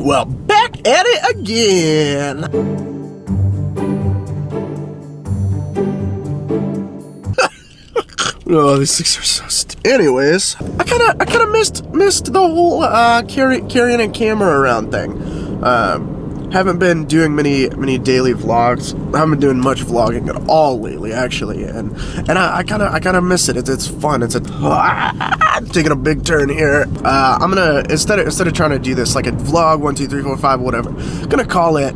Well, back at it again. Oh, these things are so stupid. Anyways, I kind of missed the whole carrying a camera around thing. Haven't been doing many daily vlogs. I haven't been doing much vlogging at all lately, actually, and I kind of miss it. It's fun. It's taking a big turn here. I'm gonna instead of trying to do this like a vlog 1 2 3 4 5 whatever, I'm gonna call it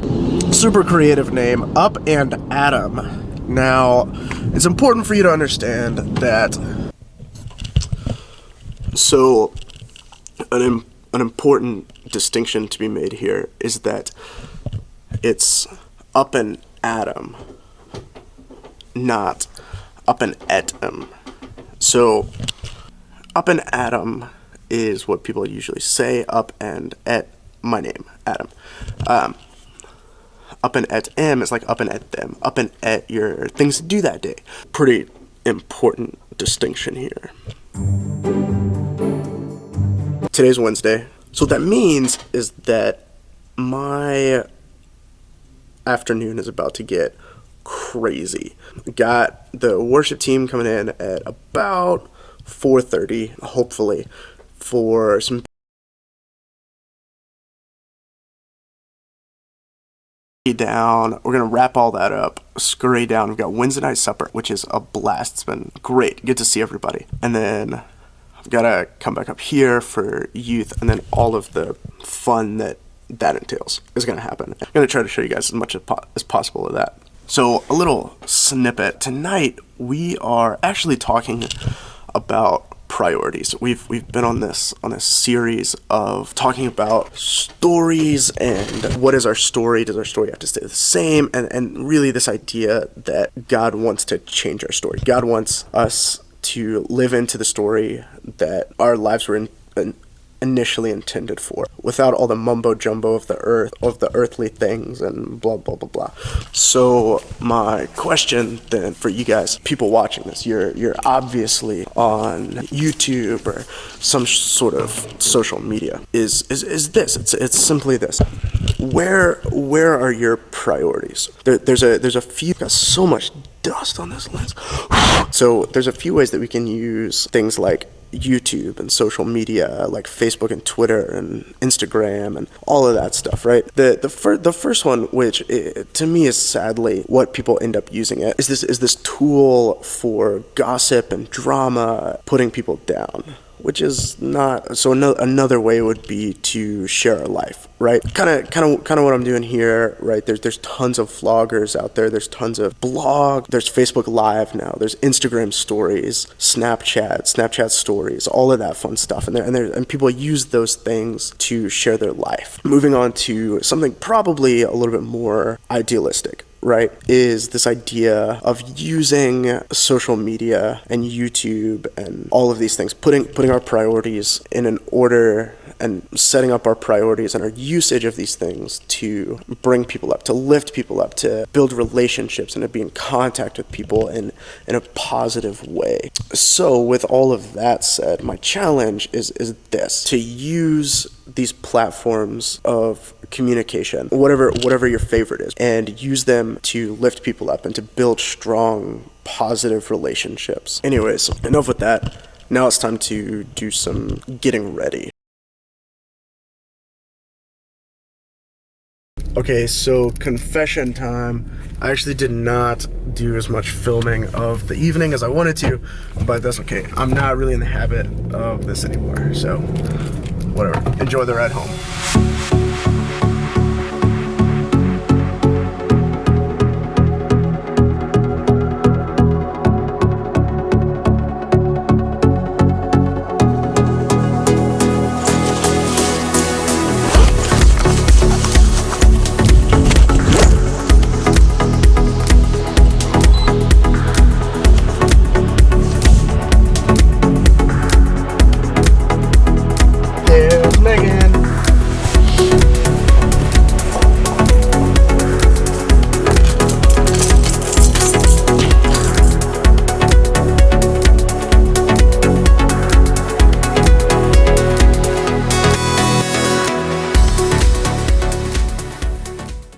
super creative name Up and Adam. Now, it's important for you to understand that. So, an important distinction to be made here is that it's Up and Adam, not Up and Etam. So, Up and Adam is what people usually say. Up and Et, my name, Adam. Up and et em is like up and et them. Up and et your things to do that day. Pretty important distinction here. Today's Wednesday. So what that means is that my afternoon is about to get crazy. Got the worship team coming in at about 4:30, hopefully, for some down. We're gonna wrap all that up, scurry down. We've got Wednesday night supper, which is a blast. It's been great, good to see everybody. And then I've gotta come back up here for youth, and then all of the fun that entails is gonna happen. I'm gonna try to show you guys as much as possible of that. So a little snippet. Tonight we are actually talking about priorities. We've been on this series of talking about stories and what is our story. Does our story have to stay the same? And really this idea that God wants to change our story. God wants us to live into the story that our lives were initially intended for, without all the mumbo jumbo of the earthly things and blah blah blah blah. So my question then for you guys, people watching this, you're obviously on YouTube or some sort of social media, is this. It's simply this. Where are your priorities? There's a few. Got so much dust on this lens. So there's a few ways that we can use things like YouTube and social media, like Facebook and Twitter and Instagram and all of that stuff, right? The first one, which to me is sadly what people end up using it, is this tool for gossip and drama, putting people down, which is not. So another way would be to share our life, right? Kind of what I'm doing here, right? There's tons of vloggers out there. There's tons of blog. There's Facebook Live now. There's Instagram stories, Snapchat stories, all of that fun stuff. And people use those things to share their life. Moving on to something probably a little bit more idealistic, right, is this idea of using social media and YouTube and all of these things, putting our priorities in an order and setting up our priorities and our usage of these things to bring people up, to lift people up, to build relationships and to be in contact with people in a positive way. So with all of that said, my challenge is this: to use these platforms of communication, whatever your favorite is, and use them to lift people up and to build strong, positive relationships. Anyways, enough with that. Now it's time to do some getting ready. Okay, so confession time. I actually did not do as much filming of the evening as I wanted to, but that's okay. I'm not really in the habit of this anymore, so whatever. Enjoy the ride home.